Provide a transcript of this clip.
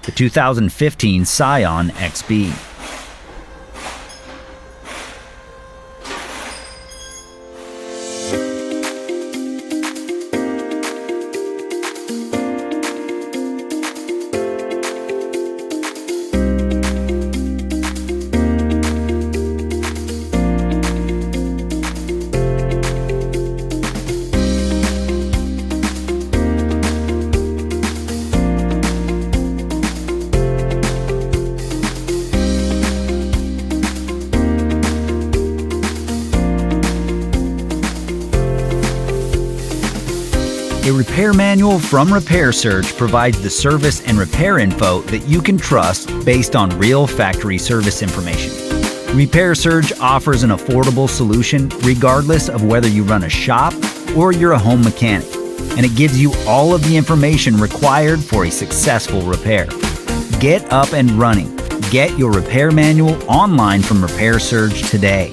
the 2015 Scion XB. A repair manual from Repair Surge provides the service and repair info that you can trust based on real factory service information. Repair Surge offers an affordable solution regardless of whether you run a shop or you're a home mechanic, and it gives you all of the information required for a successful repair. Get up and running. Get your repair manual online from Repair Surge today.